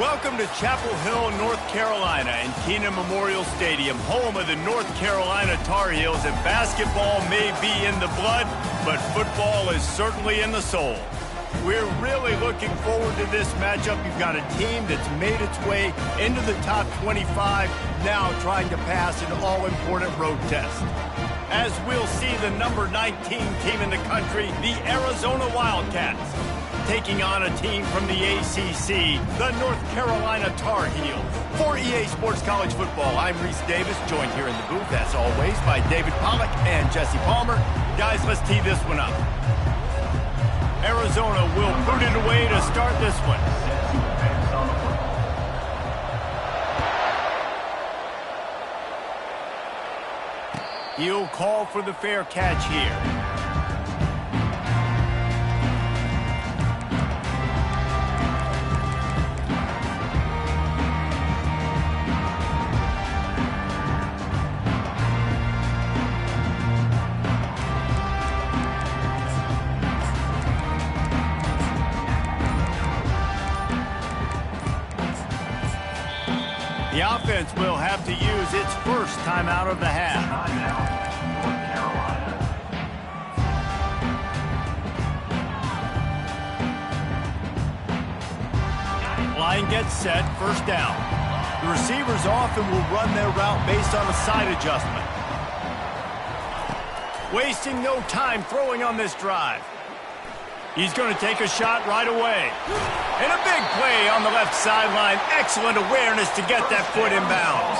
Welcome to Chapel Hill, North Carolina, and Kenan Memorial Stadium, home of the North Carolina Tar Heels. And basketball may be in the blood, but football is certainly in the soul. We're really looking forward to this matchup. You've got a team that's made its way into the top 25, now trying to pass an all-important road test. As we'll see the number 19 team in the country, the Arizona Wildcats, taking on a team from the ACC, the North Carolina Tar Heels. For EA Sports College Football, I'm Reese Davis, joined here in the booth, as always, by David Pollack and Jesse Palmer. Guys, let's tee this one up. Arizona will put it away to start this one. He'll call for the fair catch here. The offense will have to use its first time out of the half. Line gets set, first down. The receivers often will run their route based on a side adjustment. Wasting no time throwing on this drive. He's going to take a shot right away. And a big play on the left sideline. Excellent awareness to get that foot in bounds.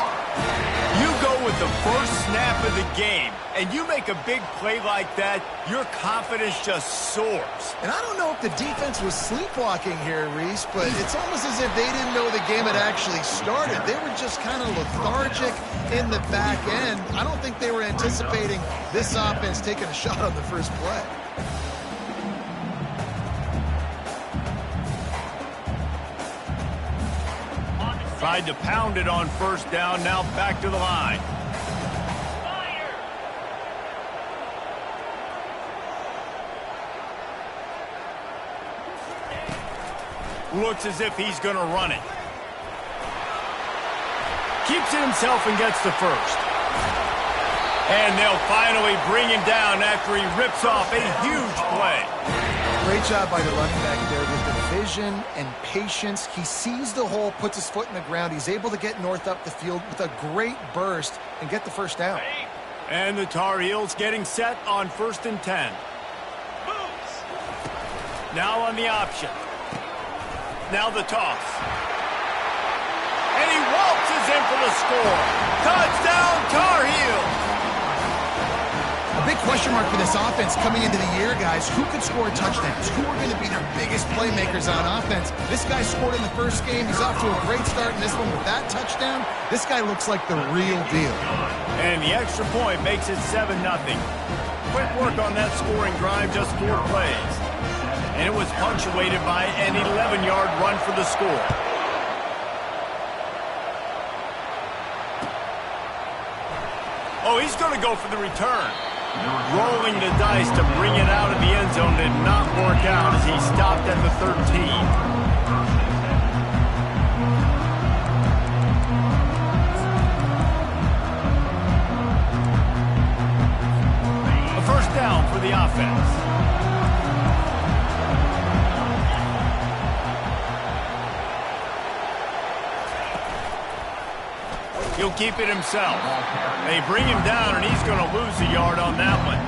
You go with the first snap of the game, and you make a big play like that, your confidence just soars. And I don't know if the defense was sleepwalking here, Reese, but it's almost as if they didn't know the game had actually started. They were just kind of lethargic in the back end. I don't think they were anticipating this offense taking a shot on the first play. Tried to pound it on first down, now back to the line. Looks as if he's going to run it. Keeps it himself and gets the first. And they'll finally bring him down after he rips off a huge play. Great job by the running back there with the vision and patience. He sees the hole, puts his foot in the ground. He's able to get north up the field with a great burst and get the first down. And the Tar Heels getting set on 1st and 10. Now on the option. Now the toss. And he waltzes in for the score. Touchdown, Tar Heels! A big question mark for this offense coming into the year, guys. Who could score touchdowns? Who are going to be their biggest playmakers on offense? This guy scored in the first game. He's off to a great start in this one with that touchdown. This guy looks like the real deal. And the extra point makes it 7-0. Quick work on that scoring drive, just 4 plays. And it was punctuated by an 11-yard run for the score. Oh, he's going to go for the return. Rolling the dice to bring it out of the end zone did not work out as he stopped at the 13. A first down for the offense. He'll keep it himself. They bring him down, and he's going to lose a yard on that one.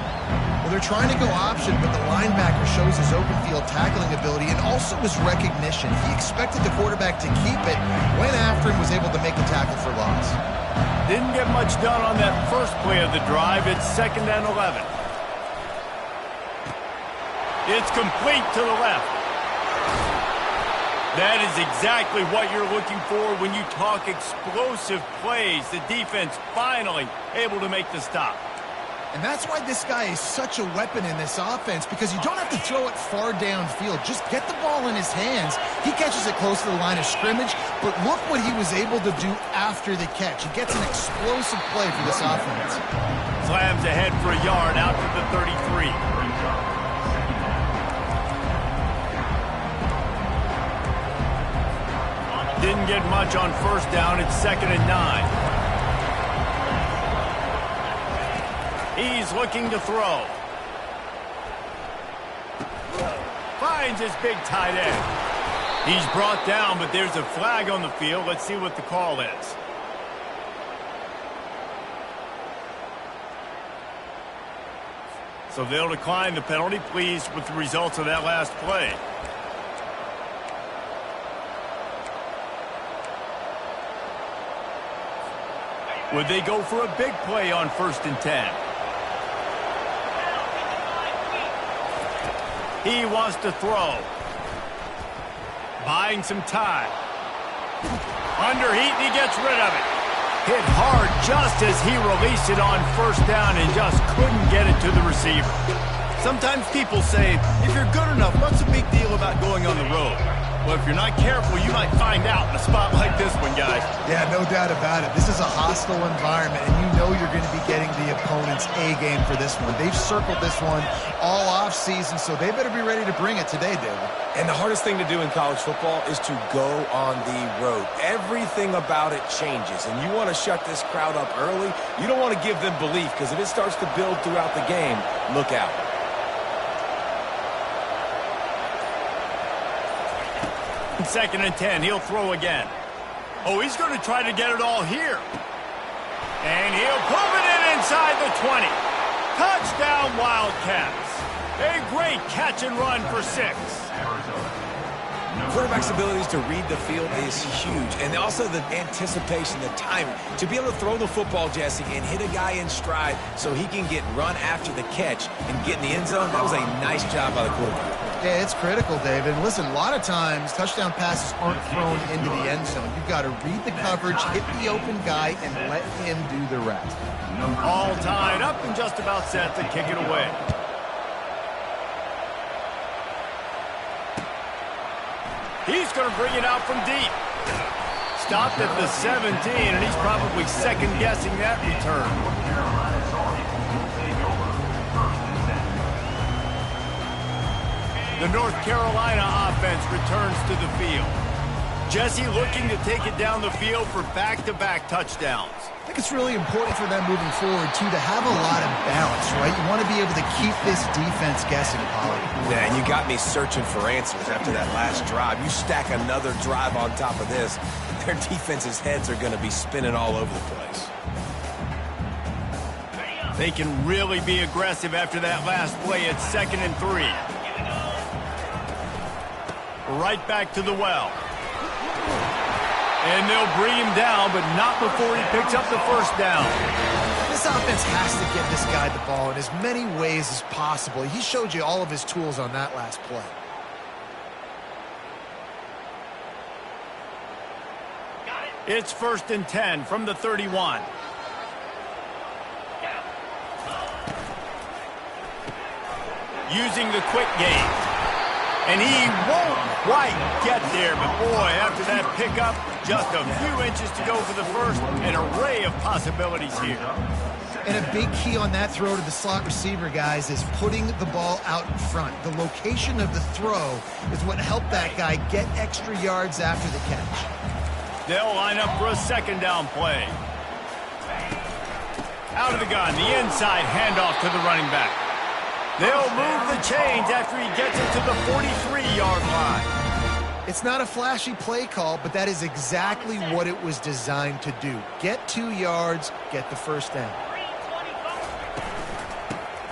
Well, they're trying to go option, but the linebacker shows his open field tackling ability and also his recognition. He expected the quarterback to keep it, went after and was able to make a tackle for loss. Didn't get much done on that first play of the drive. It's 2nd and 11. It's complete to the left. That is exactly what you're looking for when you talk explosive plays. The defense finally able to make the stop. And that's why this guy is such a weapon in this offense, because you don't have to throw it far downfield. Just get the ball in his hands. He catches it close to the line of scrimmage, but look what he was able to do after the catch. He gets an explosive play for this offense. Slams ahead for a yard out to the 33. didn't get much on first down. It's 2nd and 9. He's looking to throw. Finds his big tight end. He's brought down, but there's a flag on the field. Let's see what the call is. So they'll decline the penalty. Pleased with the results of that last play. Would they go for a big play on 1st and 10? He wants to throw. Buying some time. Under heat, and he gets rid of it. Hit hard just as he released it on 1st down and just couldn't get it to the receiver. Sometimes people say, if you're good enough, what's the big deal about going on the road? Well, if you're not careful, you might find out in a spot like this one, guys. Yeah, no doubt about it. This is a hostile environment, and you know you're going to be getting the opponent's A game for this one. They've circled this one all off season, so they better be ready to bring it today, David. And the hardest thing to do in college football is to go on the road. Everything about it changes, and you want to shut this crowd up early. You don't want to give them belief, because if it starts to build throughout the game, look out. 2nd and 10. He'll throw again. Oh, he's going to try to get it all here. And he'll pump it in inside the 20. Touchdown, Wildcats. A great catch and run for 6. Quarterback's abilities to read the field is huge, and also the anticipation, the timing. To be able to throw the football, Jesse, and hit a guy in stride so he can get run after the catch and get in the end zone, that was a nice job by the quarterback. Yeah, it's critical, David. Listen, a lot of times touchdown passes aren't thrown into the end zone. You've got to read the coverage, hit the open guy, and let him do the rest. All tied up and just about set to kick it away. He's going to bring it out from deep. Stopped at the 17, and he's probably second-guessing that return. The North Carolina offense returns to the field. Jesse looking to take it down the field for back-to-back touchdowns. I think it's really important for them moving forward, too, to have a lot of balance, right? You want to be able to keep this defense guessing, Polly. Yeah, and you got me searching for answers after that last drive. You stack another drive on top of this, their defense's heads are going to be spinning all over the place. They can really be aggressive after that last play at 2nd and 3. Right back to the well. And they'll bring him down, but not before he picks up the 1st down. This offense has to get this guy the ball in as many ways as possible. He showed you all of his tools on that last play. It's 1st and 10 from the 31. Using the quick game. And he won't quite get there, but boy, after that pickup, just a few inches to go for the 1st, an array of possibilities here. And a big key on that throw to the slot receiver, guys, is putting the ball out in front. The location of the throw is what helped that guy get extra yards after the catch. They'll line up for a 2nd down play. Out of the gun, the inside handoff to the running back. They'll move the chains after he gets it to the 43-yard line. It's not a flashy play call, but that is exactly what it was designed to do. Get 2 yards, get the 1st down.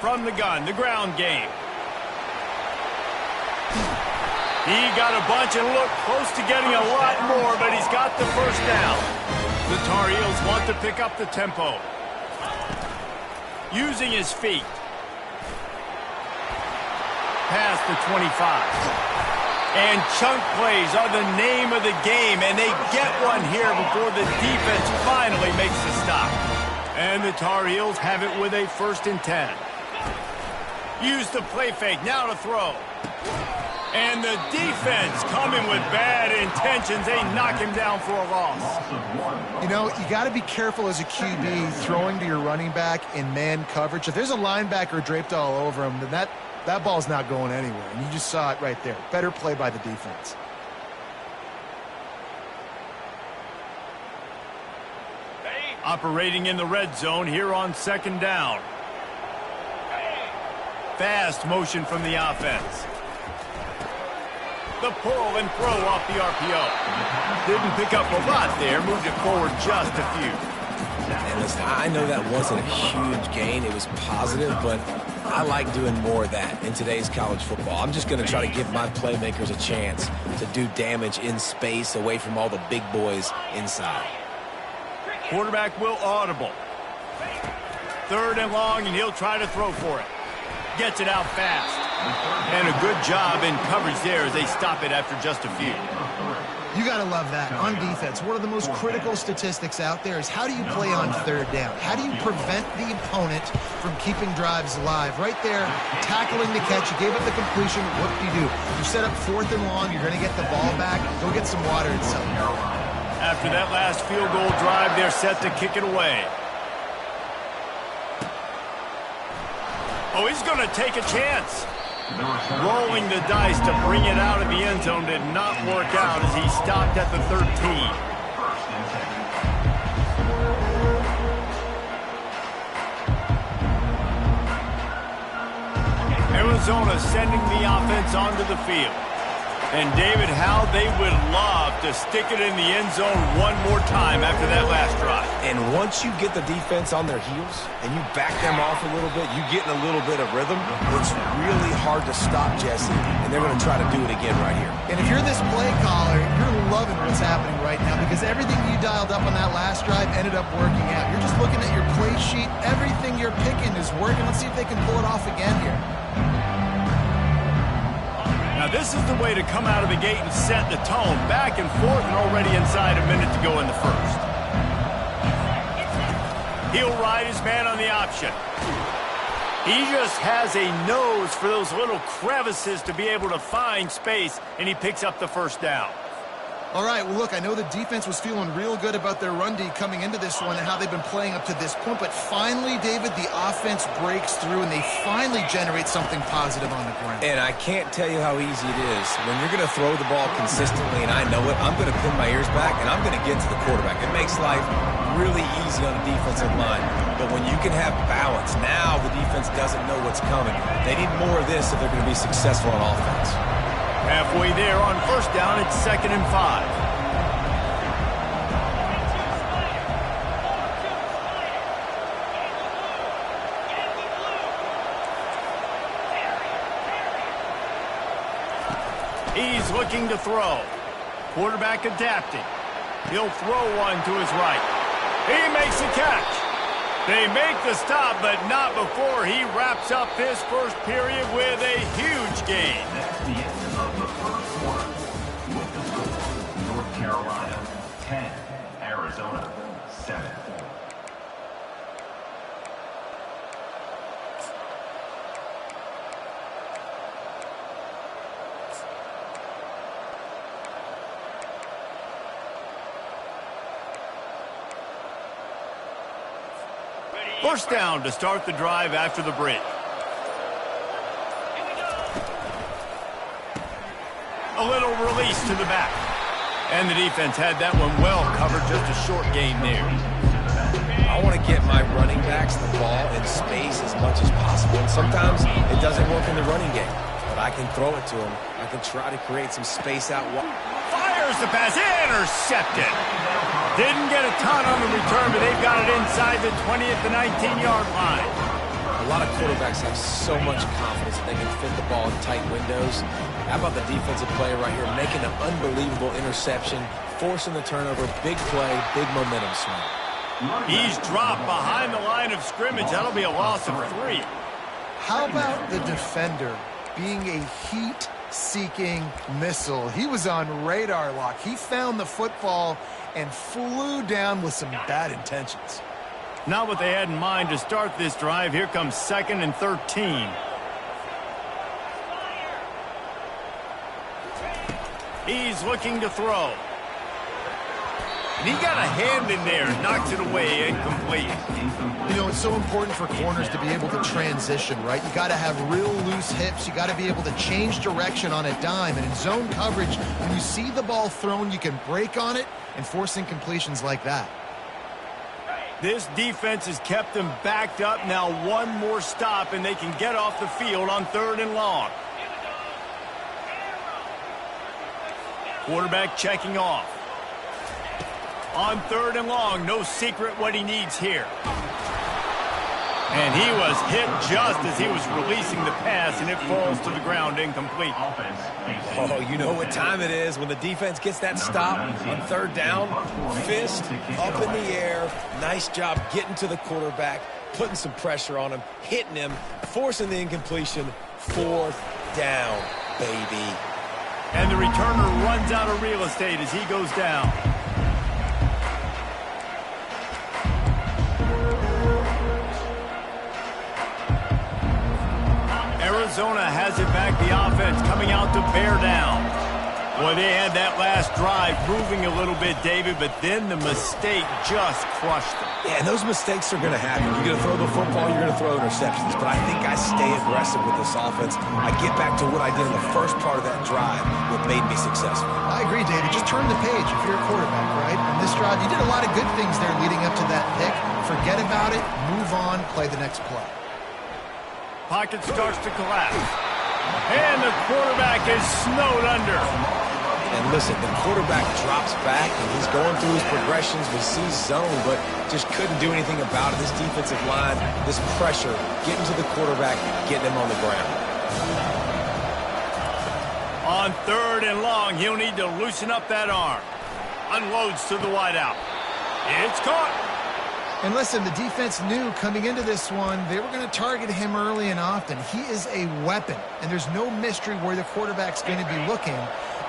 From the gun, the ground game. He got a bunch and looked close to getting a lot more, but he's got the 1st down. The Tar Heels want to pick up the tempo. Using his feet. Past the 25. And chunk plays are the name of the game, and they get one here before the defense finally makes the stop. And the Tar Heels have it with a 1st and 10. Use the play fake, now to throw. And the defense coming with bad intentions. They knock him down for a loss. You know, you got to be careful as a QB throwing to your running back in man coverage. If there's a linebacker draped all over him, then that ball's not going anywhere. And you just saw it right there. Better play by the defense. Operating in the red zone here on second down. Fast motion from the offense. The pull and throw off the RPO. Didn't pick up a lot there. Moved it forward just a few. And listen, I know that wasn't a huge gain. It was positive, but I like doing more of that in today's college football. I'm just going to try to give my playmakers a chance to do damage in space away from all the big boys inside. Quarterback will audible. 3rd and long, and he'll try to throw for it. Gets it out fast. And a good job in coverage there as they stop it after just a few. You got to love that. On defense, one of the most critical statistics out there is how do you play on 3rd down? How do you prevent the opponent from keeping drives alive? Right there, tackling the catch. You gave it the completion. What do? You set up 4th and long. You're going to get the ball back. Go get some water and something. After that last field goal drive, they're set to kick it away. Oh, he's going to take a chance. Rolling the dice to bring it out of the end zone did not work out as he stopped at the 13. Arizona sending the offense onto the field. And David, how they would love to stick it in the end zone one more time after that last drive. And once you get the defense on their heels and you back them off a little bit, you get in a little bit of rhythm, it's really hard to stop, Jesse, and they're going to try to do it again right here. And if you're this play caller, you're loving what's happening right now because everything you dialed up on that last drive ended up working out. You're just looking at your play sheet. Everything you're picking is working. Let's see if they can pull it off again here. Now this is the way to come out of the gate and set the tone. Back and forth and already inside a minute to go in the first. He'll ride his man on the option. He just has a nose for those little crevices to be able to find space, and he picks up the first down. All right, well, look, I know the defense was feeling real good about their run D coming into this one and how they've been playing up to this point, but finally, David, the offense breaks through and they finally generate something positive on the ground. And I can't tell you how easy it is. When you're going to throw the ball consistently, and I know it, I'm going to pin my ears back and I'm going to get to the quarterback. It makes life really easy on the defensive line. But when you can have balance, now the defense doesn't know what's coming. They need more of this if they're going to be successful on offense. Halfway there on first down, it's 2nd and 5. He's looking to throw. Quarterback adapting. He'll throw one to his right. He makes a catch. They make the stop, but not before he wraps up this first period with a huge gain. That's the end of the first quarter. With the score, North Carolina 10, Arizona 7. First down to start the drive after the break. A little release to the back. And the defense had that one well covered, just a short gain there. I want to get my running backs the ball in space as much as possible. And sometimes it doesn't work in the running game. But I can throw it to them. I can try to create some space out wide. Fires the pass, intercepted. Didn't get a ton on the return, but they've got it inside the 20 at the 19-yard line. A lot of quarterbacks have so much confidence that they can fit the ball in tight windows. How about the defensive player right here making an unbelievable interception, forcing the turnover, big play, big momentum swing. He's dropped behind the line of scrimmage. That'll be a loss of 3. How about the defender being a heat-seeking missile? He was on radar lock. He found the football and flew down with some bad intentions. Not what they had in mind to start this drive. Here comes 2nd and 13. He's looking to throw. And he got a hand in there and knocks it away incomplete. You know, it's so important for corners to be able to transition, right? You got to have real loose hips. You got to be able to change direction on a dime. And in zone coverage, when you see the ball thrown, you can break on it and force incompletions like that. This defense has kept them backed up. Now one more stop, and they can get off the field on 3rd and long. Quarterback checking off. On 3rd and long, no secret what he needs here. And he was hit just as he was releasing the pass, and it falls to the ground incomplete. Oh, you know what time it is when the defense gets that stop on 3rd down. Fist up in the air. Nice job getting to the quarterback, putting some pressure on him, hitting him, forcing the incompletion. 4th down, baby. And the returner runs out of real estate as he goes down. Arizona has it back, the offense coming out to bear down. Boy, they had that last drive moving a little bit, David, but then the mistake just crushed them. Yeah, and those mistakes are going to happen. You're going to throw the football, you're going to throw interceptions. But I think I stay aggressive with this offense. I get back to what I did in the first part of that drive, what made me successful. I agree, David. Just turn the page if you're a quarterback, right? On this drive, you did a lot of good things there leading up to that pick. Forget about it, move on, play the next play. Pocket starts to collapse. And the quarterback is snowed under. And listen, the quarterback drops back, and he's going through his progressions. We see zone, but just couldn't do anything about it. This defensive line, this pressure, getting to the quarterback, getting him on the ground. On 3rd and long, he'll need to loosen up that arm. Unloads to the wideout. It's caught. And listen, the defense knew coming into this one, they were going to target him early and often. He is a weapon, and there's no mystery where the quarterback's going to be looking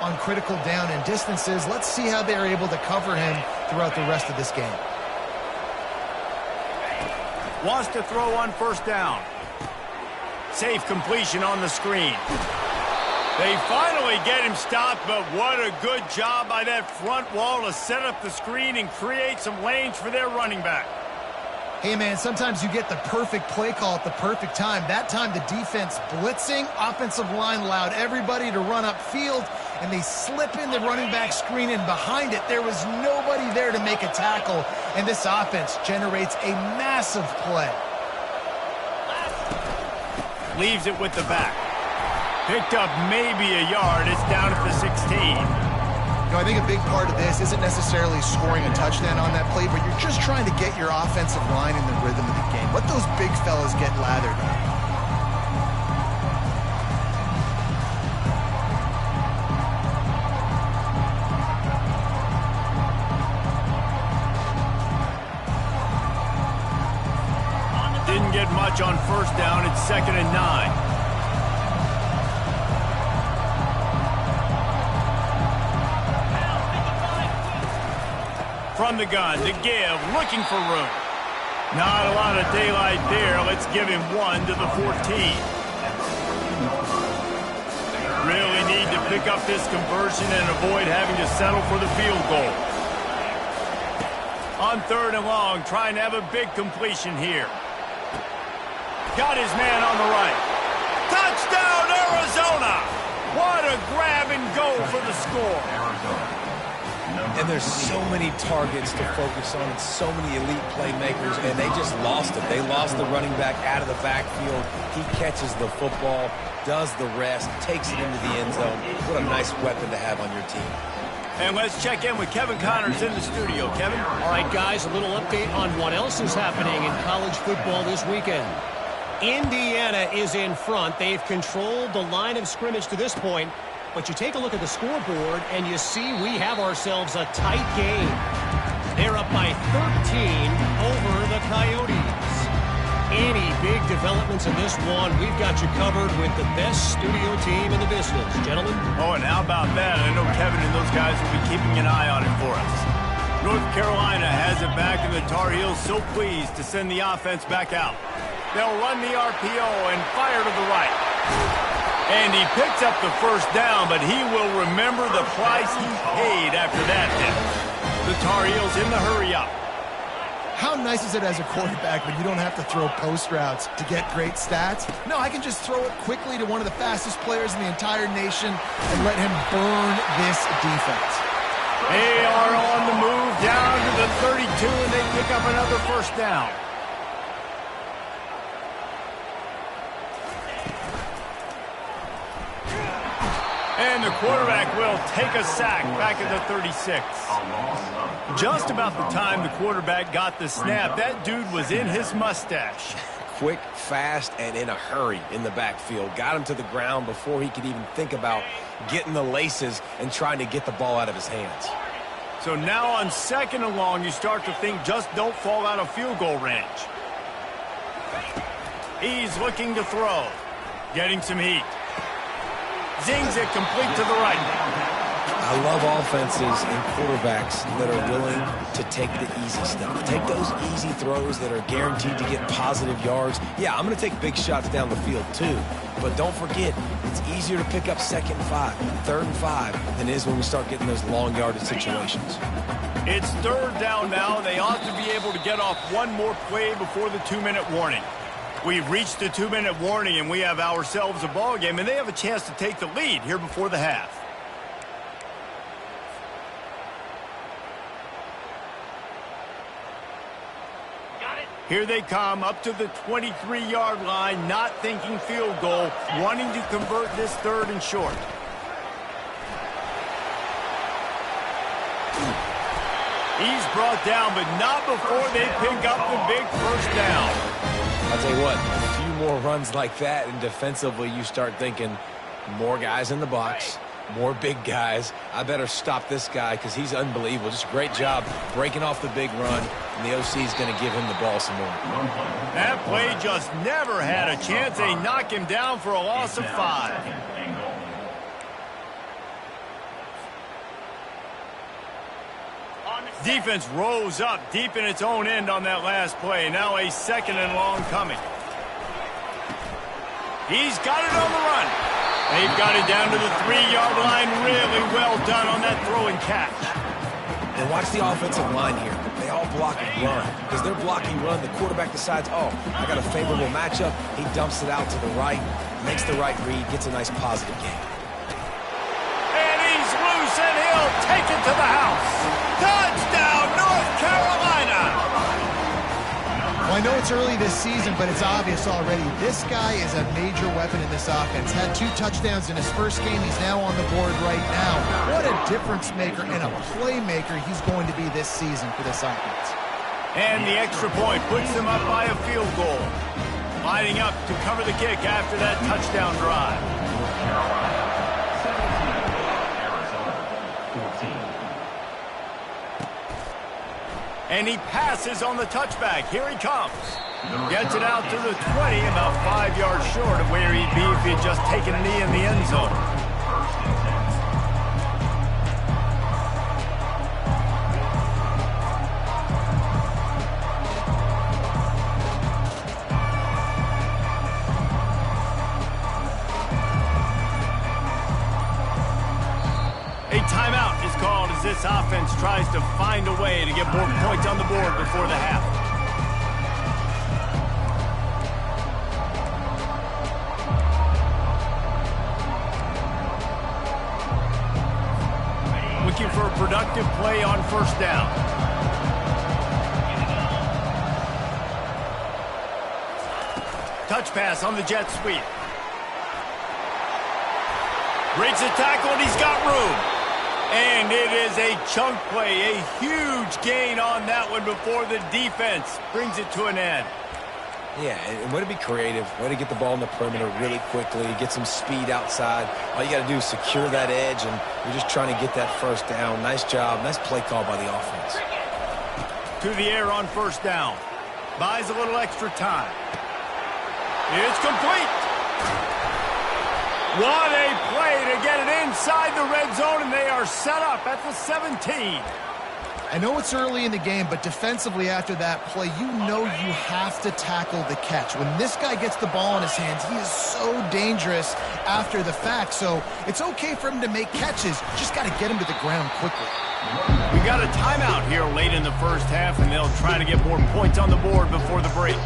on critical down and distances. Let's see how they're able to cover him throughout the rest of this game. Wants to throw on 1st down. Safe completion on the screen. They finally get him stopped, but what a good job by that front wall to set up the screen and create some lanes for their running back. Hey, man, sometimes you get the perfect play call at the perfect time. That time, the defense blitzing, offensive line allowed everybody to run upfield, and they slip in the running back screen, and behind it, there was nobody there to make a tackle, and this offense generates a massive play. Leaves it with the back. Picked up maybe a yard. It's down at the 16. You know, I think a big part of this isn't necessarily scoring a touchdown on that play, but you're just trying to get your offensive line in the rhythm of the game. Let those big fellas get lathered up. Didn't get much on 1st down. It's 2nd and 9. From the gun to give, looking for room. Not a lot of daylight there. Let's give him 1 to the 14. Really need to pick up this conversion and avoid having to settle for the field goal. On 3rd and long, trying to have a big completion here. Got his man on the right. Touchdown, Arizona! What a grab and go for the score. And there's so many targets to focus on and so many elite playmakers, and they just lost it. They lost the running back out of the backfield. He catches the football, does the rest, takes it into the end zone. What a nice weapon to have on your team. And let's check in with Kevin Connors in the studio. Kevin? All right, guys, a little update on what else is happening in college football this weekend. Indiana is in front. They've controlled the line of scrimmage to this point. But you take a look at the scoreboard, and you see we have ourselves a tight game. They're up by 13 over the Coyotes. Any big developments in this one, we've got you covered with the best studio team in the business. Gentlemen? Oh, and how about that? I know Kevin and those guys will be keeping an eye on it for us. North Carolina has it back, and the Tar Heels so pleased to send the offense back out. They'll run the RPO and fire to the right. And he picks up the 1st down, but he will remember the price he paid after that hit. The Tar Heels in the hurry-up. How nice is it as a quarterback when you don't have to throw post routes to get great stats? No, I can just throw it quickly to one of the fastest players in the entire nation and let him burn this defense. They are on the move down to the 32, and they pick up another first down. And the quarterback will take a sack back at the 36. Just about the time the quarterback got the snap, that dude was in his mustache. Quick, fast, and in a hurry in the backfield. Got him to the ground before he could even think about getting the laces and trying to get the ball out of his hands. So now on 2nd and long, you start to think just don't fall out of field goal range. He's looking to throw. Getting some heat. Zings it complete to the right. I love offenses and quarterbacks that are willing to take the easy stuff. Take those easy throws that are guaranteed to get positive yards. Yeah, I'm going to take big shots down the field too. But don't forget, it's easier to pick up 2nd and 5, 3rd and 5 than it is when we start getting those long yardage situations. It's 3rd down now. They ought to be able to get off one more play before the 2-minute warning. We've reached the 2-minute warning, and we have ourselves a ball game, and they have a chance to take the lead here before the half. Here they come up to the 23-yard line, not thinking field goal, wanting to convert this 3rd and short. He's brought down, but not before they pick up the big first down. I'll tell you what, a few more runs like that, and defensively you start thinking more guys in the box, more big guys. I better stop this guy because he's unbelievable. Just a great job breaking off the big run, and the OC is going to give him the ball some more. That play just never had a chance. They knock him down for a loss of 5. Defense rose up deep in its own end on that last play. Now a 2nd and long coming. He's got it on the run. They've got it down to the 3-yard line. Really well done on that throw and catch. And watch the offensive line here. They all block and run. Because they're blocking run, the quarterback decides, oh, I got a favorable matchup. He dumps it out to the right, makes the right read, gets a nice positive gain. And he's loose, and he'll take it to the house. Touchdown, North Carolina! Well, I know it's early this season, but it's obvious already. This guy is a major weapon in this offense. Had 2 touchdowns in his first game. He's now on the board right now. What a difference maker and a playmaker he's going to be this season for this offense. And the extra point puts them up by a field goal. Lining up to cover the kick after that touchdown drive. North Carolina, 17, Arizona, 14. And he passes on the touchback. Here he comes. Gets it out to the 20, about 5 yards short of where he'd be if he had just taken a knee in the end zone. A timeout is called as this offense tries to find a way to get more points on the board before the half. Looking for a productive play on 1st down. Touch pass on the jet sweep. Breaks the tackle, and he's got room. And it is a chunk play, a huge gain on that one before the defense brings it to an end. Yeah, and way to be creative, way to get the ball in the perimeter really quickly, get some speed outside. All you got to do is secure that edge, and you're just trying to get that 1st down. Nice job, nice play call by the offense. To the air on 1st down. Buys a little extra time. It's complete. What a play to get it inside the red zone, and they are set up at the 17. I know it's early in the game, but defensively after that play, you know you have to tackle the catch. When this guy gets the ball in his hands, he is so dangerous after the fact. So it's okay for him to make catches. Just got to get him to the ground quickly. We got a timeout here late in the 1st half, and they'll try to get more points on the board before the break.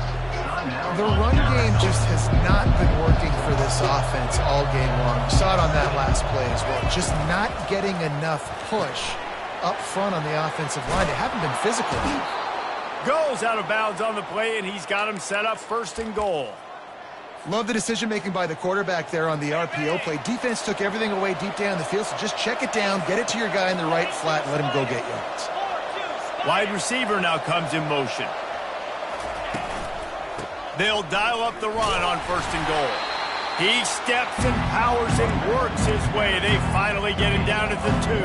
The run game just has not been working for this offense all game long. You saw it on that last play as well. Just not getting enough push up front on the offensive line. They haven't been physical. Goes out of bounds on the play, and he's got him set up 1st and goal. Love the decision-making by the quarterback there on the RPO play. Defense took everything away deep down the field, so just check it down, get it to your guy in the right flat, and let him go get yards. Wide receiver now comes in motion. They'll dial up the run on 1st and goal. He steps and powers and works his way. They finally get him down at the 2.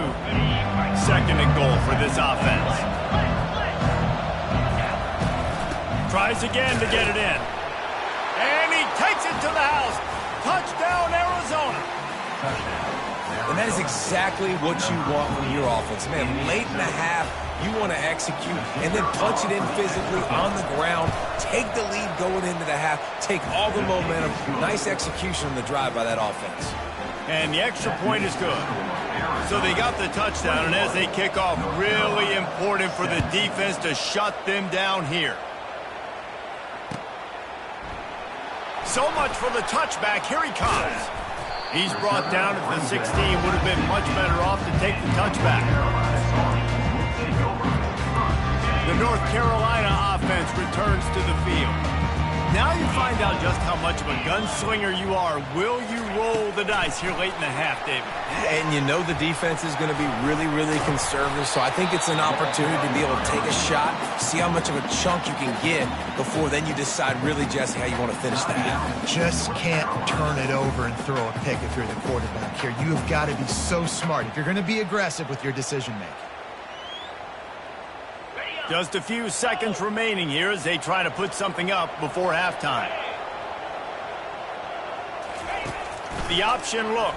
2nd and goal for this offense. Tries again to get it in. And he takes it to the house. Touchdown, Arizona. And that is exactly what you want from your offense. Man, late in the half, you want to execute and then punch it in physically on the ground. Take the lead going into the half. Take all the momentum. Nice execution on the drive by that offense. And the extra point is good. So they got the touchdown, and as they kick off, really important for the defense to shut them down here. So much for the touchback. Here he comes. He's brought down at the 16. Would have been much better off to take the touchback. The North Carolina offense returns to the field. Now you find out just how much of a gunslinger you are. Will you roll the dice here late in the half, David? And you know the defense is going to be really, really conservative, so I think it's an opportunity to be able to take a shot, see how much of a chunk you can get before then you decide really, Jesse, how you want to finish the half. Just can't turn it over and throw a pick if you're the quarterback here. You have got to be so smart if you're going to be aggressive with your decision-making. Just a few seconds remaining here as they try to put something up before halftime. The option look.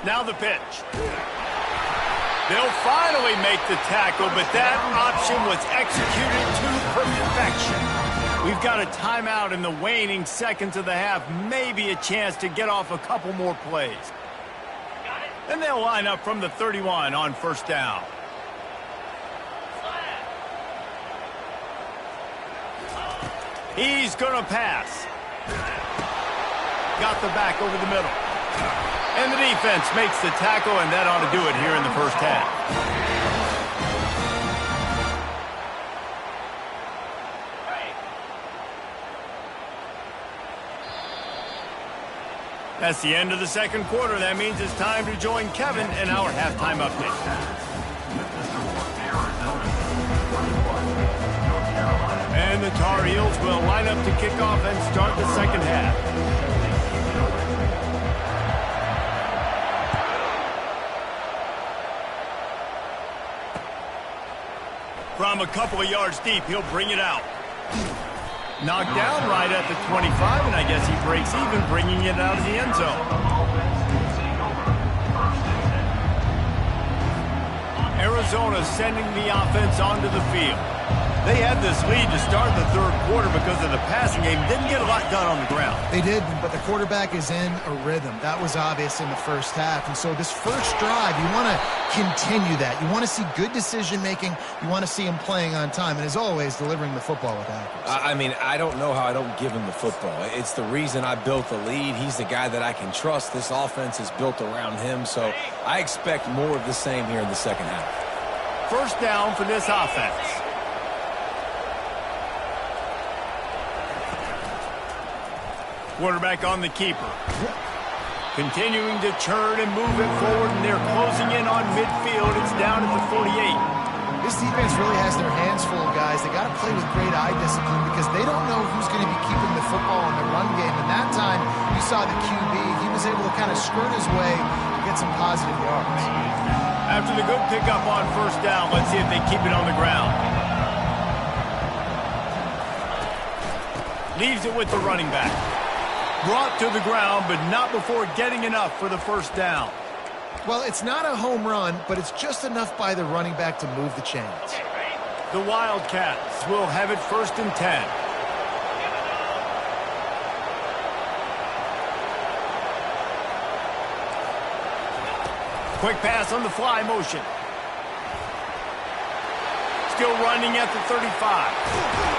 Now the pitch. They'll finally make the tackle, but that option was executed to perfection. We've got a timeout in the waning seconds of the half. Maybe a chance to get off a couple more plays. And they'll line up from the 31 on 1st down. He's going to pass. Got the back over the middle. And the defense makes the tackle, and that ought to do it here in the 1st half. That's the end of the 2nd quarter. That means it's time to join Kevin in our halftime update. And the Tar Heels will line up to kick off and start the 2nd half. From a couple of yards deep, he'll bring it out. Knocked down right at the 25, and I guess he breaks even, bringing it out of the end zone. Arizona sending the offense onto the field. They had this lead to start the 3rd quarter because of the passing game. Didn't get a lot done on the ground. They did, but the quarterback is in a rhythm. That was obvious in the 1st half. And so this 1st drive, you want to continue that. You want to see good decision-making. You want to see him playing on time. And as always, delivering the football with accuracy. I mean, I don't know how I don't give him the football. It's the reason I built the lead. He's the guy that I can trust. This offense is built around him. So I expect more of the same here in the 2nd half. 1st down for this offense. Quarterback on the keeper. Continuing to churn and move it forward, and they're closing in on midfield. It's down at the 48. This defense really has their hands full, guys. They got to play with great eye discipline because they don't know who's going to be keeping the football in the run game. And that time, you saw the QB. He was able to kind of skirt his way and get some positive yards. After the good pickup on 1st down, let's see if they keep it on the ground. Leaves it with the running back. Brought to the ground, but not before getting enough for the 1st down. Well, it's not a home run, but it's just enough by the running back to move the chains. The Wildcats will have it 1st and 10. Quick pass on the fly motion. Still running at the 35.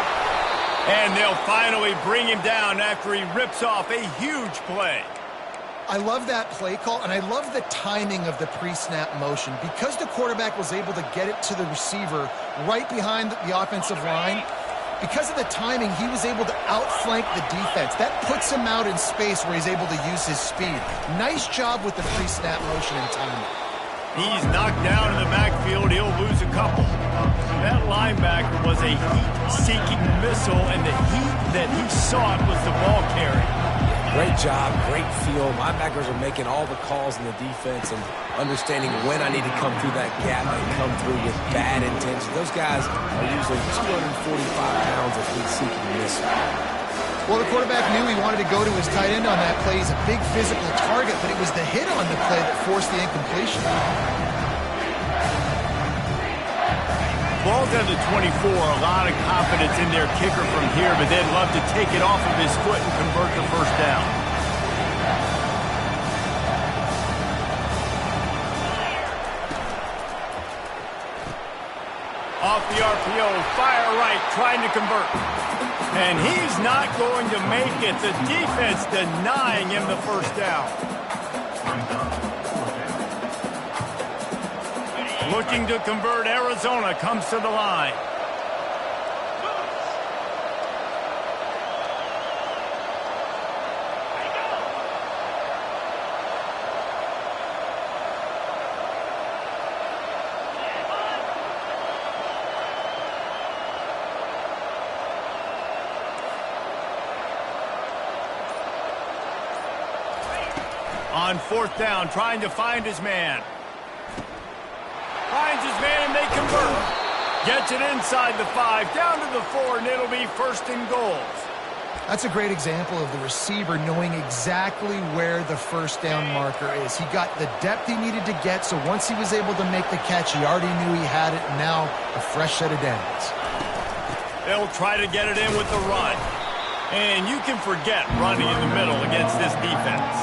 And they'll finally bring him down after he rips off a huge play. I love that play call, and I love the timing of the pre-snap motion. Because the quarterback was able to get it to the receiver right behind the offensive line, because of the timing, he was able to outflank the defense. That puts him out in space where he's able to use his speed. Nice job with the pre-snap motion and timing. He's knocked down in the backfield. He'll lose a couple. That linebacker was a heat-seeking missile, and the heat that he sought was the ball carry. Great job, great feel. Linebackers are making all the calls in the defense and understanding when I need to come through that gap and come through with bad intention. Those guys are usually 245 pounds of heat-seeking missile. Well, the quarterback knew he wanted to go to his tight end on that play. He's a big physical target, but it was the hit on the play that forced the incompletion. Ball's at the 24, a lot of confidence in their kicker from here, but they'd love to take it off of his foot and convert the first down. Off the RPO, fire right, trying to convert. And he's not going to make it. The defense denying him the first down. Looking to convert, Arizona comes to the line. On fourth down, trying to find his man. Finds his man and they convert. Gets it inside the 5, down to the 4, and it'll be first and goal. That's a great example of the receiver knowing exactly where the first down marker is. He got the depth he needed to get, so once he was able to make the catch, he already knew he had it, and now a fresh set of downs. They'll try to get it in with the run. And you can forget running in the middle against this defense.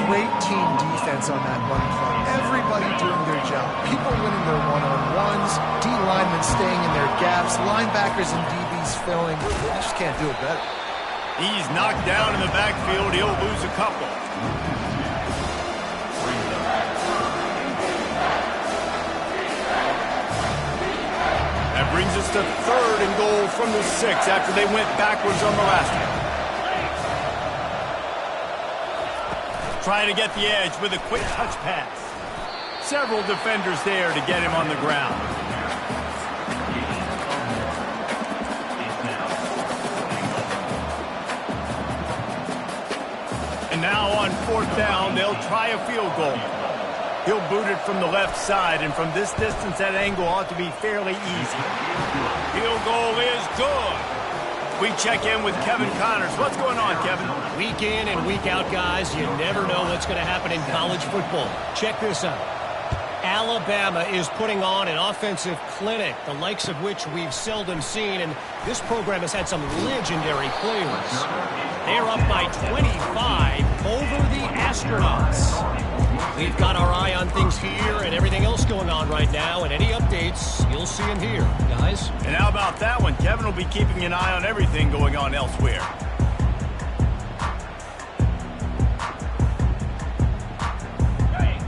Great team defense on that run play. Everybody doing their job. People winning their one-on-ones, D linemen staying in their gaps, linebackers and DBs filling. They just can't do it better. He's knocked down in the backfield. He'll lose a couple. That brings us to third and goal from the 6 after they went backwards on the last one. Trying to get the edge with a quick touch pass. Several defenders there to get him on the ground. And now on fourth down, they'll try a field goal. He'll boot it from the left side, and from this distance, that angle ought to be fairly easy. Field goal is good. We check in with Kevin Connors. What's going on, Kevin? Week in and week out, guys, you never know what's going to happen in college football. Check this out. Alabama is putting on an offensive clinic, the likes of which we've seldom seen, and this program has had some legendary players. They're up by 25 over the Astronauts. We've got our eye on things here and everything else going on right now, and any updates, you'll see them here, guys. And how about that one? Kevin will be keeping an eye on everything going on elsewhere.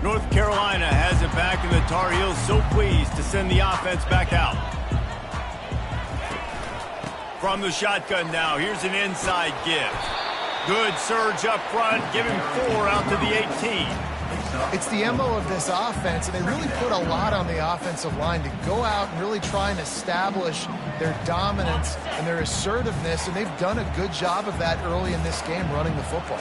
North Carolina has it back, and the Tar Heels so pleased to send the offense back out. From the shotgun now, here's an inside give. Good surge up front, giving 4 out to the 18. It's the MO of this offense, and they really put a lot on the offensive line to go out and really try and establish their dominance and their assertiveness, and they've done a good job of that early in this game running the football.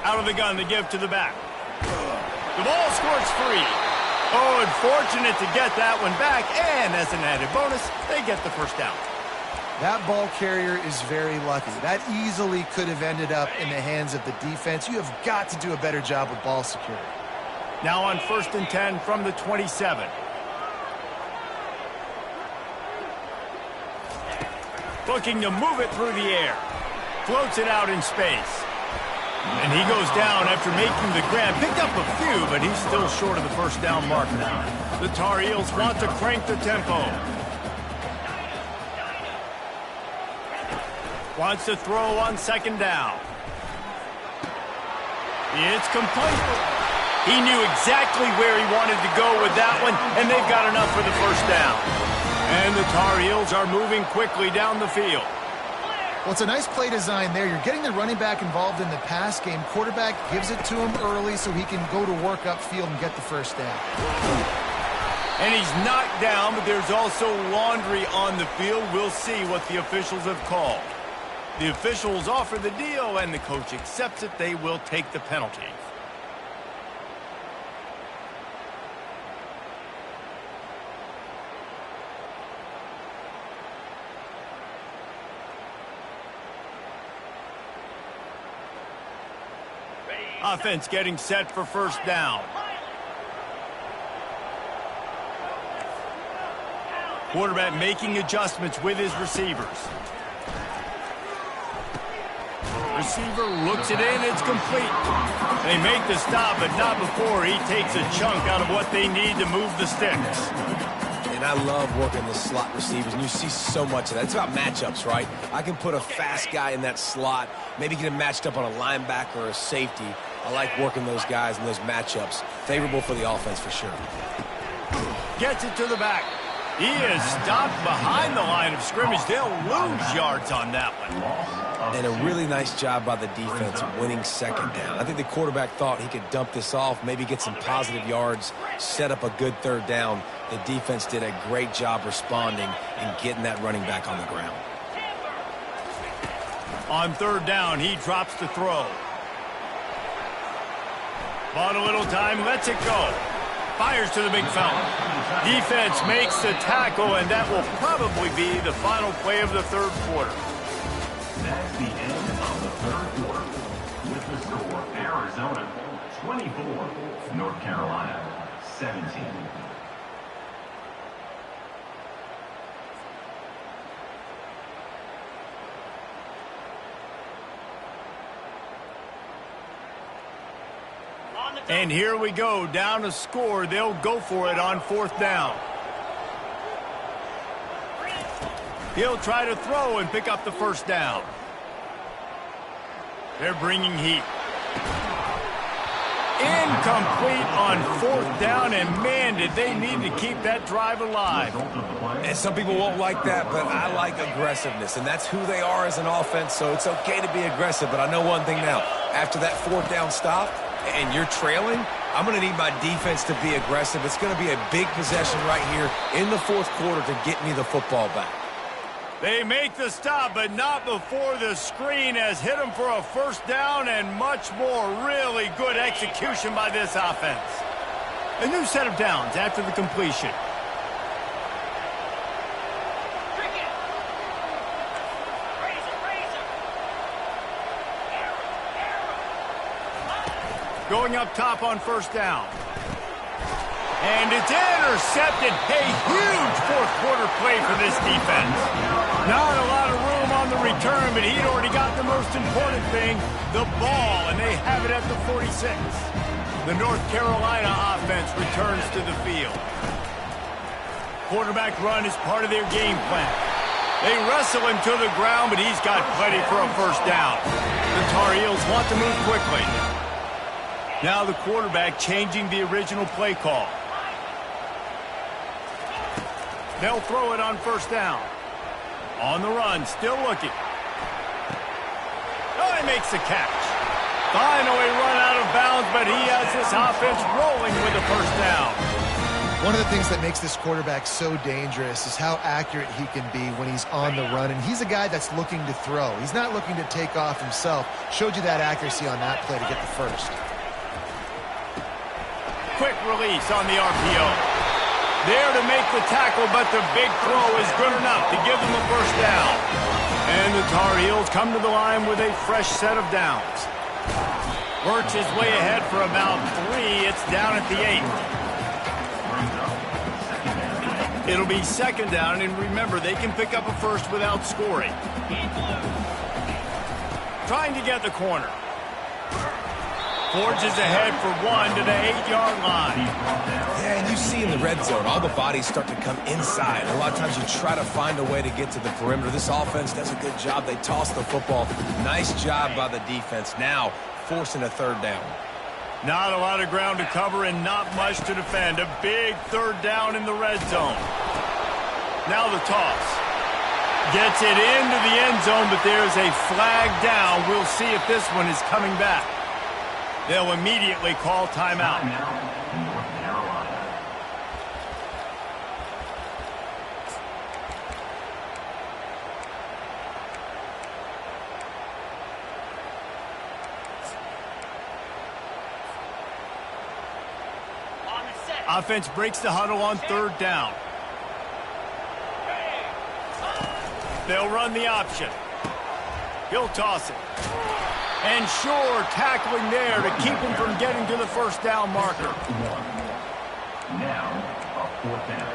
Out of the gun, the give to the back. The ball squirts free. Oh, unfortunate to get that one back, and as an added bonus, they get the first down. That ball carrier is very lucky. That easily could have ended up in the hands of the defense. You have got to do a better job with ball security. Now on 1st and 10 from the 27. Looking to move it through the air. Floats it out in space. And he goes down after making the grab. Picked up a few, but he's still short of the first down marker. The Tar Heels want to crank the tempo. Wants to throw on second down. It's complete. He knew exactly where he wanted to go with that one, and they've got enough for the first down. And the Tar Heels are moving quickly down the field. Well, it's a nice play design there. You're getting the running back involved in the pass game. Quarterback gives it to him early so he can go to work upfield and get the first down. And he's knocked down, but there's also laundry on the field. We'll see what the officials have called. The officials offer the deal, and the coach accepts it. They will take the penalty. Offense getting set for first down. Quarterback making adjustments with his receivers. Receiver looks it in. It's complete. They make the stop, but not before he takes a chunk out of what they need to move the sticks. And I love working the slot receivers, and you see so much of that. It's about matchups, right? I can put a fast guy in that slot, maybe get him matched up on a linebacker or a safety. I like working those guys in those matchups. Favorable for the offense for sure. Gets it to the back. He is stopped behind the line of scrimmage. They'll lose yards on that one. And a really nice job by the defense winning second down. I think the quarterback thought he could dump this off, maybe get some positive yards, set up a good third down. The defense did a great job responding and getting that running back on the ground. On third down, he drops to throw. Bought a little time, lets it go. Fires to the big fella. Defense makes the tackle, and that will probably be the final play of the third quarter. That's the end of the third quarter. With the score, Arizona 24, North Carolina 17. And here we go, down a score. They'll go for it on fourth down. He'll try to throw and pick up the first down. They're bringing heat. Incomplete on fourth down, and man, did they need to keep that drive alive. And some people won't like that, but I like aggressiveness, and that's who they are as an offense, so it's okay to be aggressive. But I know one thing now. After that fourth down stop, and you're trailing, I'm going to need my defense to be aggressive. It's going to be a big possession right here in the fourth quarter to get me the football back. They make the stop, but not before the screen has hit them for a first down and much more. Really good execution by this offense. A new set of downs after the completion. Going up top on first down. And it's intercepted. A huge fourth quarter play for this defense. Not a lot of room on the return, but he'd already got the most important thing, the ball, and they have it at the 46. The North Carolina offense returns to the field. Quarterback run is part of their game plan. They wrestle him to the ground, but he's got plenty for a first down. The Tar Heels want to move quickly. Now the quarterback changing the original play call. They'll throw it on first down. On the run, still looking. Oh, he makes the catch. Finally run out of bounds, but he has this offense rolling with the first down. One of the things that makes this quarterback so dangerous is how accurate he can be when he's on the run. And he's a guy that's looking to throw. He's not looking to take off himself. Showed you that accuracy on that play to get the first. Quick release on the RPO. There to make the tackle, but the big throw is good enough to give them a first down. And the Tar Heels come to the line with a fresh set of downs. Works his way ahead for about 3. It's down at the 8. It'll be second down, and remember, they can pick up a first without scoring. Trying to get the corner. Forges ahead for one to the 8-yard line. Yeah, and you see in the red zone, all the bodies start to come inside. A lot of times you try to find a way to get to the perimeter. This offense does a good job. They toss the football. Nice job by the defense. Now forcing a third down. Not a lot of ground to cover and not much to defend. A big third down in the red zone. Now the toss. Gets it into the end zone, but there's a flag down. We'll see if this one is coming back. They'll immediately call timeout. North Carolina. Offense breaks the huddle on third down. They'll run the option. He'll toss it. And sure, tackling there to keep him from getting to the first down marker. Now, a fourth down.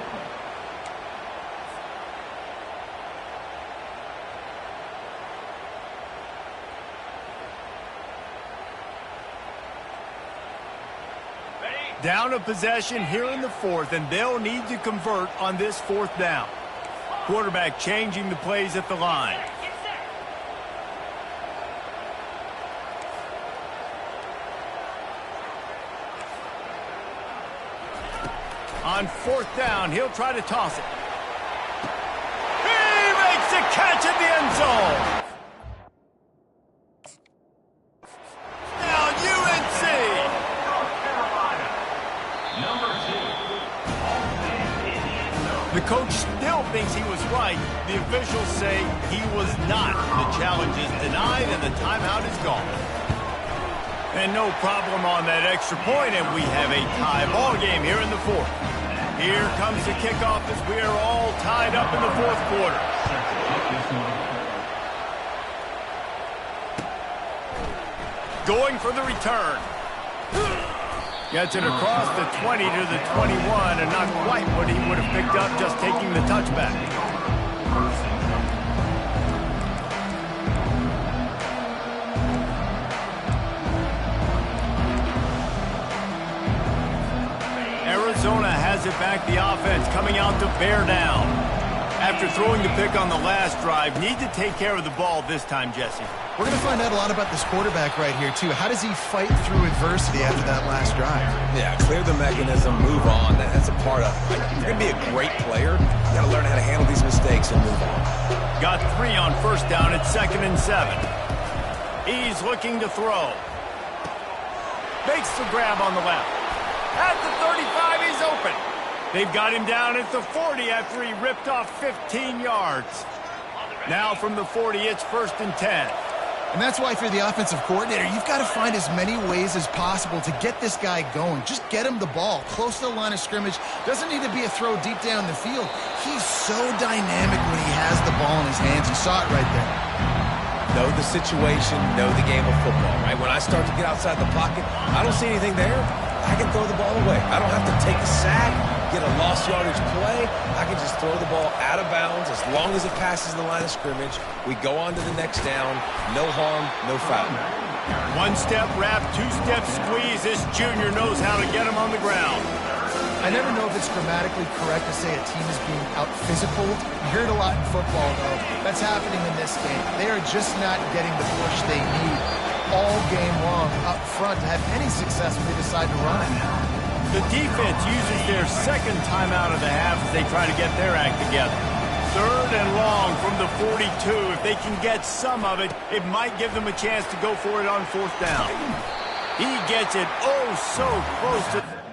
Down a possession here in the fourth, and they'll need to convert on this fourth down. Quarterback changing the plays at the line. On fourth down, he'll try to toss it. He makes a catch in the end zone. Now UNC. The coach still thinks he was right. The officials say he was not. The challenge is denied and the timeout is gone. And no problem on that extra point, and we have a tie ball game here in the fourth. Here comes the kickoff as we are all tied up in the fourth quarter. Going for the return. Gets it across the 20 to the 21, and not quite what he would have picked up just taking the touchback. Arizona has it back, the offense coming out to bear down. After throwing the pick on the last drive, need to take care of the ball this time, Jesse. We're going to find out a lot about this quarterback right here, too. How does he fight through adversity after that last drive? Yeah, clear the mechanism, move on. That's a part of it. If you're going to be a great player, you got to learn how to handle these mistakes and move on. Got 3 on first down at 2nd and 7. He's looking to throw. Makes the grab on the left. At the 35, he's open. They've got him down at the 40 after he ripped off 15 yards. Now from the 40, it's 1st and 10. And that's why, if you're the offensive coordinator, you've got to find as many ways as possible to get this guy going. Just get him the ball close to the line of scrimmage. Doesn't need to be a throw deep down the field. He's so dynamic when he has the ball in his hands. You saw it right there. Know the situation, know the game of football, right? When I start to get outside the pocket, I don't see anything there. I can throw the ball away. I don't have to take a sack, get a lost yardage play. I can just throw the ball out of bounds as long as it passes the line of scrimmage. We go on to the next down. No harm, no foul. 1-step wrap, 2-step squeeze. This junior knows how to get him on the ground. I never know if it's grammatically correct to say a team is being out-physicaled. You hear it a lot in football, though. That's happening in this game. They are just not getting the push they need all game long up front to have any success when they decide to run it. The defense uses their second timeout of the half as they try to get their act together. 3rd and long from the 42. If they can get some of it, it might give them a chance to go for it on 4th down. He gets it oh so close to...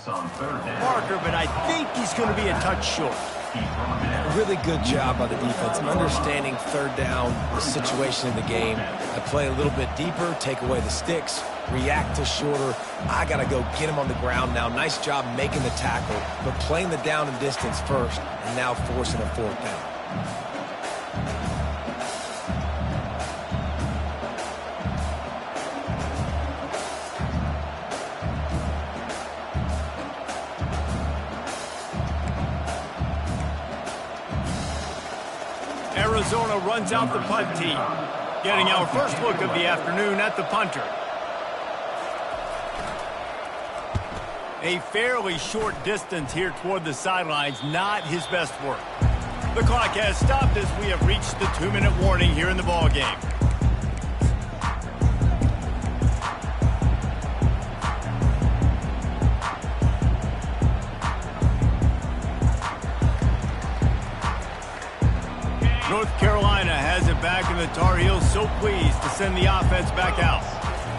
On 3rd down. Parker, but I think he's going to be a touch short. Providence. A really good job by the defense, understanding third down, the situation in the game. I play a little bit deeper, take away the sticks, react to shorter. I got to go get him on the ground now. Nice job making the tackle, but playing the down and distance first, and now forcing a fourth down. Arizona runs out the punt team. Getting our first look of the afternoon at the punter. A fairly short distance here toward the sidelines, not his best work. The clock has stopped as we have reached the 2-minute warning here in the ballgame. North Carolina has it back, and the Tar Heels so pleased to send the offense back out.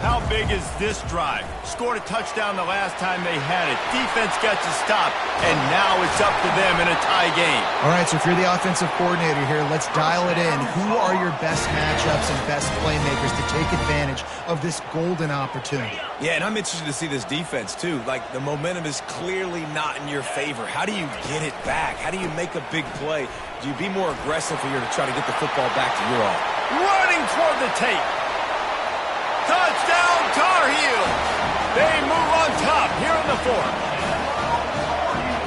How big is this drive? Scored a touchdown the last time they had it. Defense gets a stop, and now it's up to them in a tie game. All right, so if you're the offensive coordinator here, let's dial it in. Who are your best matchups and best playmakers to take advantage of this golden opportunity? Yeah, and I'm interested to see this defense, too. Like, the momentum is clearly not in your favor. How do you get it back? How do you make a big play? Do you be more aggressive here to try to get the football back to your own? Running toward the tape. Touchdown, Tar Heels. They move on top here in the fourth.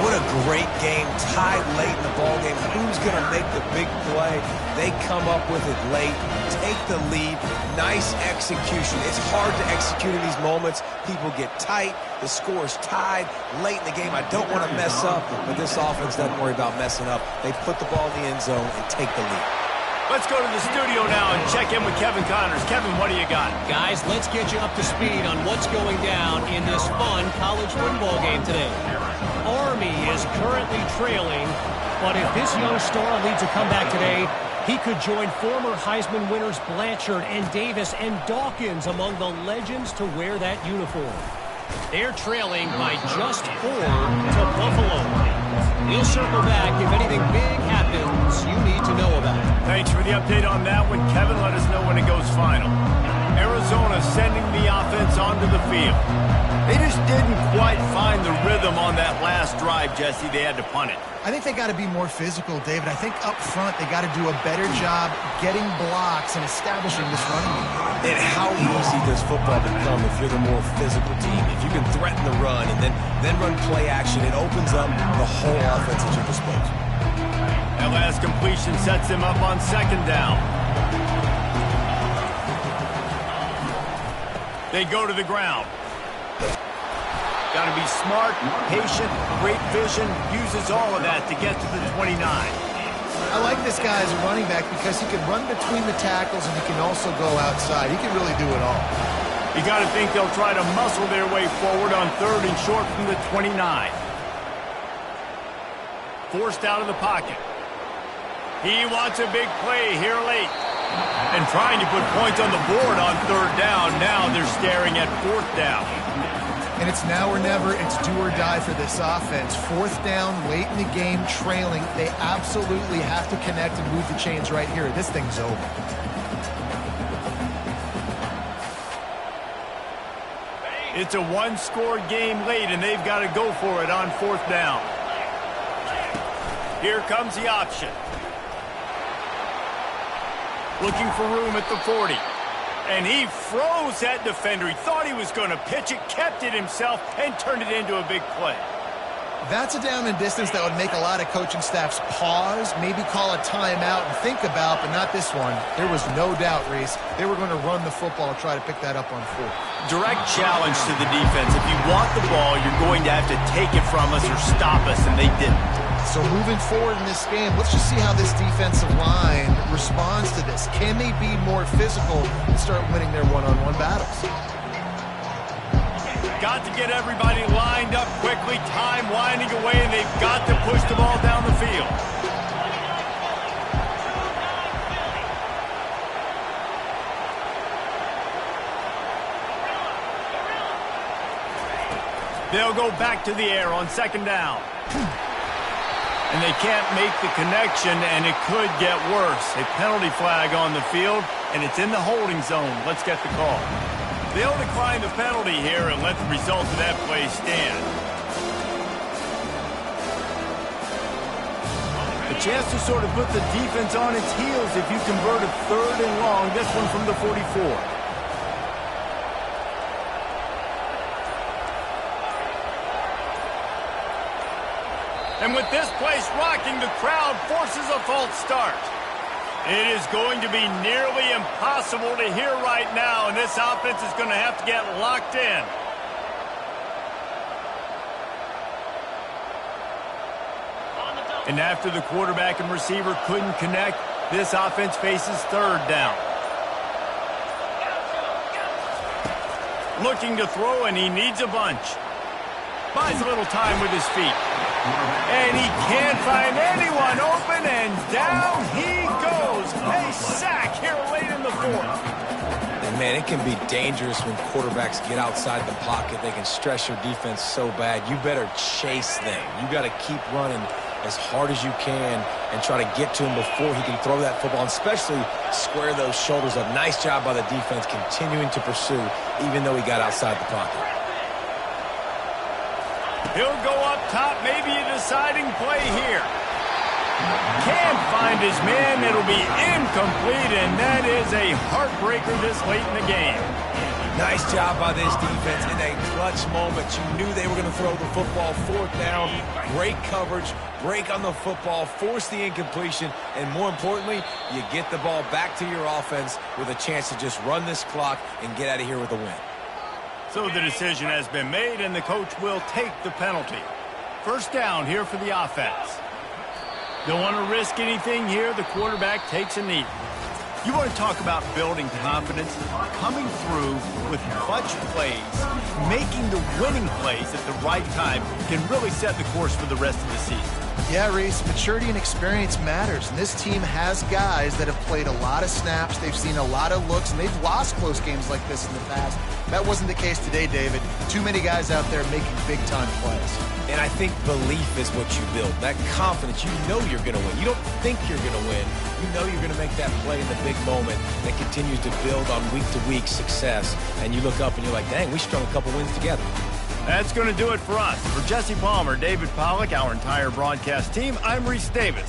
What a great game, tied late in the ballgame. Who's going to make the big play? They come up with it late, take the lead. Nice execution. It's hard to execute in these moments. People get tight. The score's tied late in the game. I don't want to mess up, but this offense doesn't worry about messing up. They put the ball in the end zone and take the lead. Let's go to the studio now and check in with Kevin Connors. Kevin, what do you got? Guys, let's get you up to speed on what's going down in this fun college football game today. Army is currently trailing, but if this young star leads a comeback today, he could join former Heisman winners Blanchard and Davis and Dawkins among the legends to wear that uniform. They're trailing by just 4 to Buffalo. We'll circle back if anything big happens you need to know about. Thanks for the update on that one, Kevin. Let us know when it goes final. Arizona sending the offense onto the field. They just didn't quite find the rhythm on that last drive, Jesse. They had to punt it. I think they got to be more physical, David. I think up front they got to do a better job getting blocks and establishing this running game. And how easy does football become if you're the more physical team? If you can threaten the run and then run play action, it opens up the whole offense at your disposal. That last completion sets him up on second down. They go to the ground. Got to be smart, patient, great vision, uses all of that to get to the 29. I like this guy as a running back because he can run between the tackles and he can also go outside. He can really do it all. You got to think they'll try to muscle their way forward on 3rd and short from the 29. Forced out of the pocket. He wants a big play here late. And trying to put points on the board on 3rd down. Now they're staring at 4th down. And it's now or never. It's do or die for this offense. 4th down, late in the game, trailing. They absolutely have to connect and move the chains right here. This thing's over. It's a one-score game late, and they've got to go for it on 4th down. Here comes the option. Looking for room at the 40. And he froze that defender. He thought he was going to pitch it, kept it himself, and turned it into a big play. That's a down and distance that would make a lot of coaching staffs pause, maybe call a timeout and think about, but not this one. There was no doubt, Reese. They were going to run the football, try to pick that up on 4th. Direct challenge to the defense. If you want the ball, you're going to have to take it from us or stop us, and they didn't. So moving forward in this game, let's just see how this defensive line responds to this. Can they be more physical and start winning their one-on-one battles? Got to get everybody lined up quickly, time winding away, and they've got to push the ball down the field. They'll go back to the air on 2nd down. And they can't make the connection, and it could get worse. A penalty flag on the field, and it's in the holding zone. Let's get the call. They'll decline the penalty here and let the result of that play stand. A chance to sort of put the defense on its heels if you convert a 3rd and long. This one from the 44. And with this place rocking, the crowd forces a false start. It is going to be nearly impossible to hear right now, and this offense is going to have to get locked in. And after the quarterback and receiver couldn't connect, this offense faces 3rd down. Looking to throw, and he needs a bunch. Buys a little time with his feet. And he can't find anyone open, and down he goes. A sack here late in the 4th. And, man, it can be dangerous when quarterbacks get outside the pocket. They can stress your defense so bad. You better chase them. You got to keep running as hard as you can and try to get to him before he can throw that football, and especially square those shoulders up. Nice job by the defense continuing to pursue, even though he got outside the pocket. He'll go up top, maybe a deciding play here. Can't find his man. It'll be incomplete, and that is a heartbreaker this late in the game. Nice job by this defense in a clutch moment. You knew they were going to throw the football. 4th down, great coverage, break on the football, force the incompletion, and more importantly, you get the ball back to your offense with a chance to just run this clock and get out of here with a win. So the decision has been made, and the coach will take the penalty. 1st down here for the offense. Don't want to risk anything here. The quarterback takes a knee. You want to talk about building confidence, coming through with clutch plays, making the winning plays at the right time can really set the course for the rest of the season. Yeah, Reese, maturity and experience matters, and this team has guys that have played a lot of snaps, they've seen a lot of looks, and they've lost close games like this in the past. That wasn't the case today, David. Too many guys out there making big-time plays. And I think belief is what you build, that confidence. You know you're going to win. You don't think you're going to win. You know you're going to make that play in the big moment that continues to build on week-to-week success. And you look up and you're like, dang, we strung a couple wins together. That's going to do it for us. For Jesse Palmer, David Pollack, our entire broadcast team, I'm Reese Davis.